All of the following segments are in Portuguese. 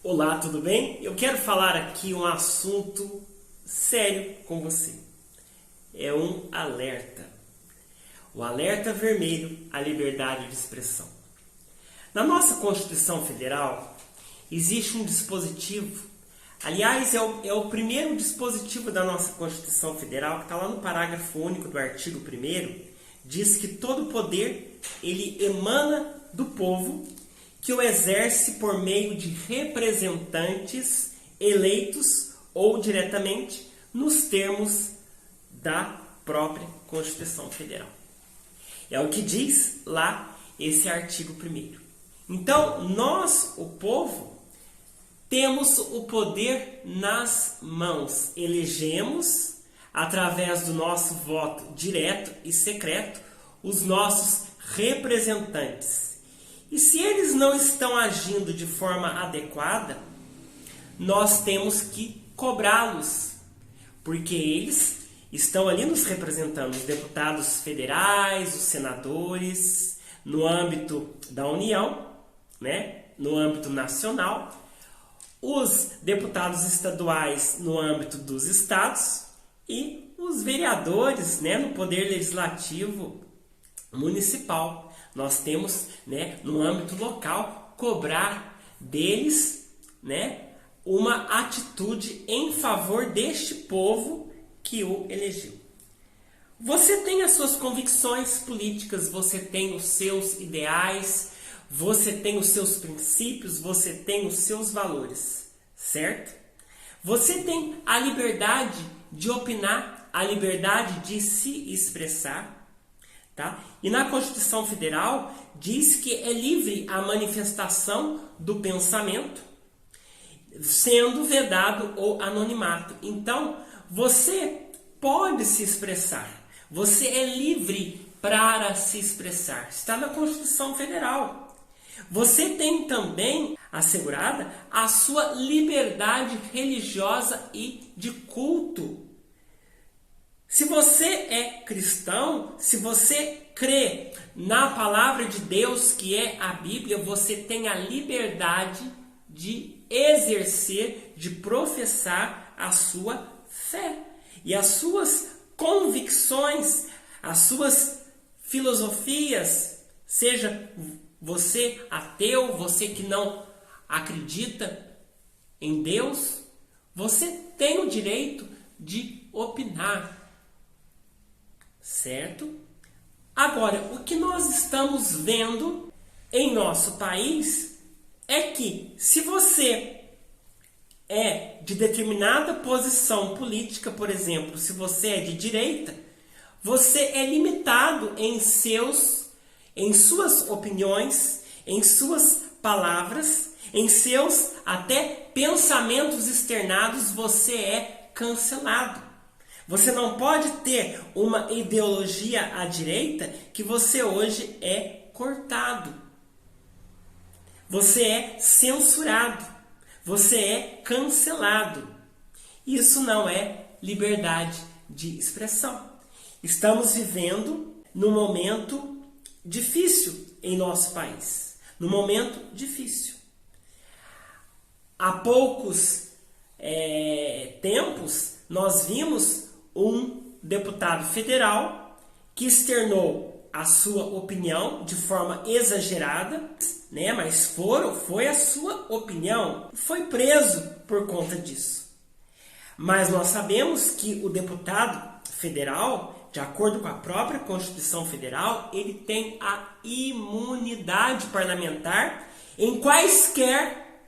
Olá, tudo bem? Eu quero falar aqui um assunto sério com você. É um alerta. O alerta vermelho à liberdade de expressão. Na nossa Constituição Federal existe um dispositivo, aliás, é o primeiro dispositivo da nossa Constituição Federal, que está lá no parágrafo único do artigo 1º, diz que todo poder ele emana do povo, que o exerce por meio de representantes eleitos ou diretamente nos termos da própria Constituição Federal. É o que diz lá esse artigo 1º. Então, nós, o povo, temos o poder nas mãos. Elegemos, através do nosso voto direto e secreto, os nossos representantes. E se eles não estão agindo de forma adequada, nós temos que cobrá-los, porque eles estão ali nos representando, os deputados federais, os senadores, no âmbito da União, né? No âmbito nacional, os deputados estaduais no âmbito dos estados e os vereadores, né, no poder legislativo municipal. Nós temos, né, no âmbito local, cobrar deles, né, uma atitude em favor deste povo que o elegeu. Você tem as suas convicções políticas, você tem os seus ideais, você tem os seus princípios, você tem os seus valores, certo? Você tem a liberdade de opinar, a liberdade de se expressar. Tá? E na Constituição Federal diz que é livre a manifestação do pensamento, sendo vedado o anonimato. Então, você pode se expressar, você é livre para se expressar. Está na Constituição Federal. Você tem também assegurada a sua liberdade religiosa e de culto. Se você é cristão, se você crê na palavra de Deus, que é a Bíblia, você tem a liberdade de exercer, de professar a sua fé. E as suas convicções, as suas filosofias, seja você ateu, você que não acredita em Deus, você tem o direito de opinar. Certo? Agora, o que nós estamos vendo em nosso país é que, se você é de determinada posição política, por exemplo, se você é de direita, você é limitado em suas opiniões, em suas palavras, em seus até pensamentos externados, você é cancelado. Você não pode ter uma ideologia à direita que você hoje é cortado. Você é censurado. Você é cancelado. Isso não é liberdade de expressão. Estamos vivendo num momento difícil em nosso país. Num momento difícil. Há poucos tempos nós vimos um deputado federal que externou a sua opinião de forma exagerada, né? Mas foi a sua opinião, foi preso por conta disso. Mas nós sabemos que o deputado federal, de acordo com a própria Constituição Federal, ele tem a imunidade parlamentar em quaisquer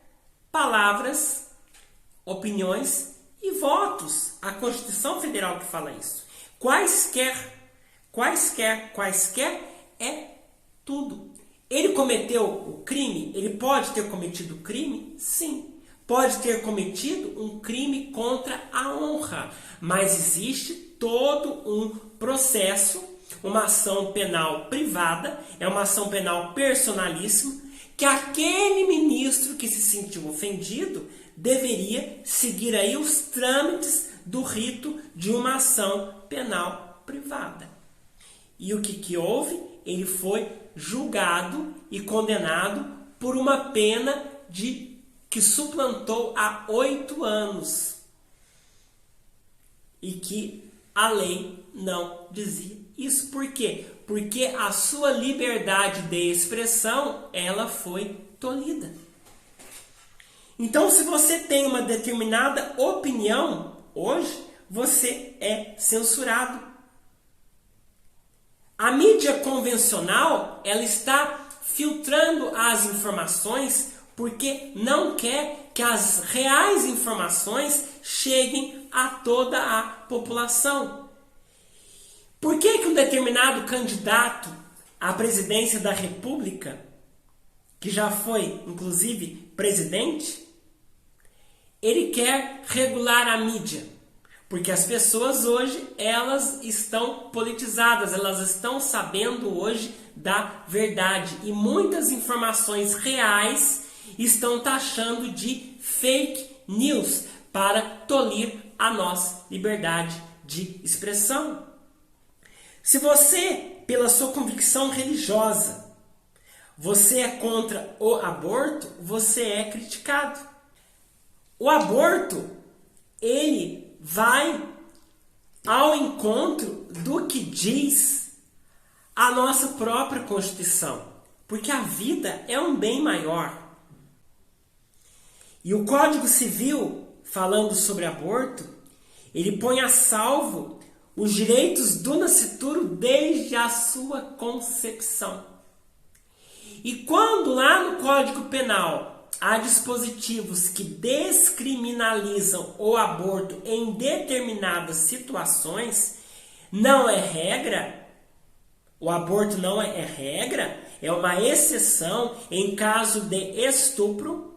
palavras, opiniões e votos. A Constituição Federal que fala isso. Quaisquer é tudo. Ele cometeu o crime? Ele pode ter cometido crime? Sim. Pode ter cometido um crime contra a honra. Mas existe todo um processo, uma ação penal privada, é uma ação penal personalíssima, que aquele ministro que se sentiu ofendido deveria seguir aí os trâmites do rito de uma ação penal privada. E o que houve? Ele foi julgado e condenado por uma pena de que suplantou há 8 anos e que a lei não dizia isso. Por quê? Porque a sua liberdade de expressão, ela foi tolhida. Então, se você tem uma determinada opinião, hoje você é censurado. A mídia convencional, ela está filtrando as informações porque não quer que as reais informações cheguem a toda a população. Por que um determinado candidato à presidência da República, que já foi, inclusive, presidente, ele quer regular a mídia? Porque as pessoas hoje, elas estão politizadas, elas estão sabendo hoje da verdade. E muitas informações reais estão taxando de fake news para tolir a nossa liberdade de expressão. Se você, pela sua convicção religiosa, você é contra o aborto, você é criticado. O aborto, ele vai ao encontro do que diz a nossa própria Constituição, porque a vida é um bem maior. E o Código Civil, falando sobre aborto, ele põe a salvo os direitos do nascituro desde a sua concepção. E quando lá no Código Penal há dispositivos que descriminalizam o aborto em determinadas situações, não é regra, o aborto não é regra, é uma exceção em caso de estupro,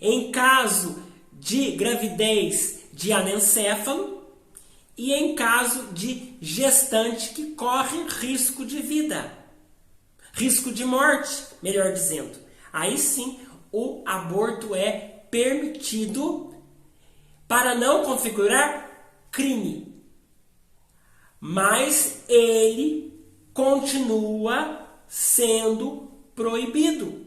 em caso de gravidez de anencéfalo e em caso de gestante que corre risco de vida, risco de morte, melhor dizendo. Aí sim, o aborto é permitido para não configurar crime. Mas ele continua sendo proibido.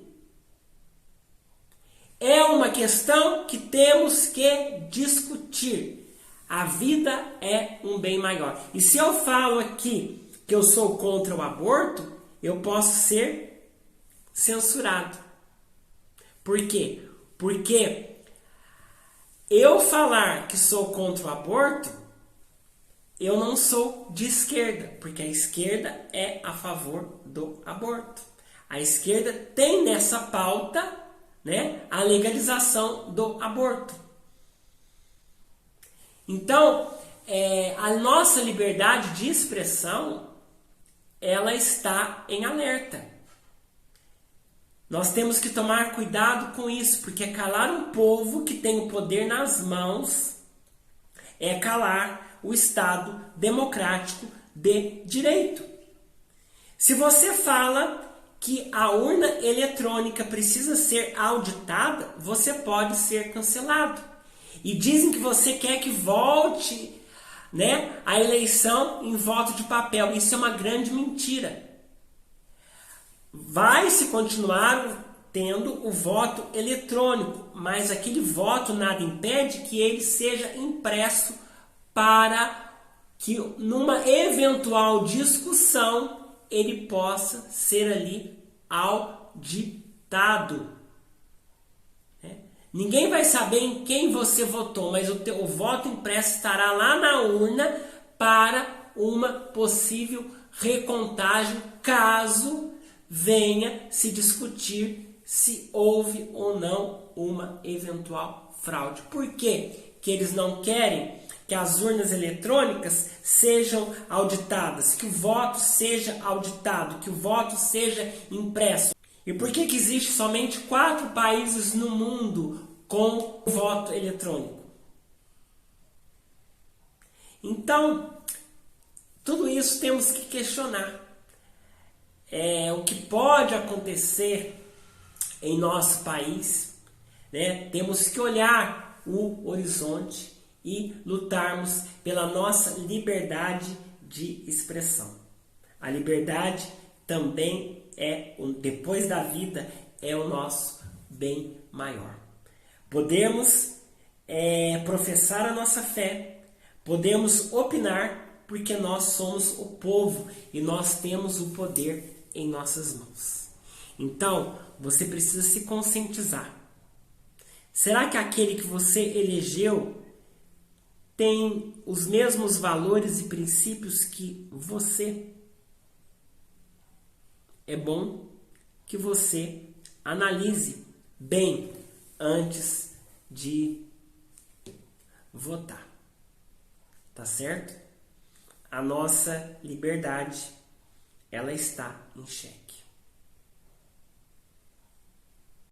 É uma questão que temos que discutir. A vida é um bem maior. E se eu falo aqui que eu sou contra o aborto, eu posso ser censurado. Por quê? Porque eu falar que sou contra o aborto, eu não sou de esquerda, porque a esquerda é a favor do aborto. A esquerda tem nessa pauta, né, a legalização do aborto. Então, a nossa liberdade de expressão, ela está em alerta. Nós temos que tomar cuidado com isso, porque calar um povo que tem o poder nas mãos é calar o Estado democrático de direito. Se você fala que a urna eletrônica precisa ser auditada, você pode ser cancelado. E dizem que você quer que volte, né, a eleição em voto de papel. Isso é uma grande mentira. Vai se continuar tendo o voto eletrônico, mas aquele voto nada impede que ele seja impresso para que numa eventual discussão ele possa ser ali auditado. Ninguém vai saber em quem você votou, mas o voto impresso estará lá na urna para uma possível recontagem, caso venha se discutir se houve ou não uma eventual fraude. Por quê? Que eles não querem que as urnas eletrônicas sejam auditadas, que o voto seja auditado, que o voto seja impresso. E por que existe somente 4 países no mundo com o voto eletrônico? Então, tudo isso temos que questionar. O que pode acontecer em nosso país, né? Temos que olhar o horizonte e lutarmos pela nossa liberdade de expressão. A liberdade também depois da vida, é o nosso bem maior. Podemos professar a nossa fé, podemos opinar, porque nós somos o povo e nós temos o poder em nossas mãos. Então, você precisa se conscientizar. Será que aquele que você elegeu tem os mesmos valores e princípios que você? É bom que você analise bem antes de votar. Tá certo? A nossa liberdade, ela está em xeque.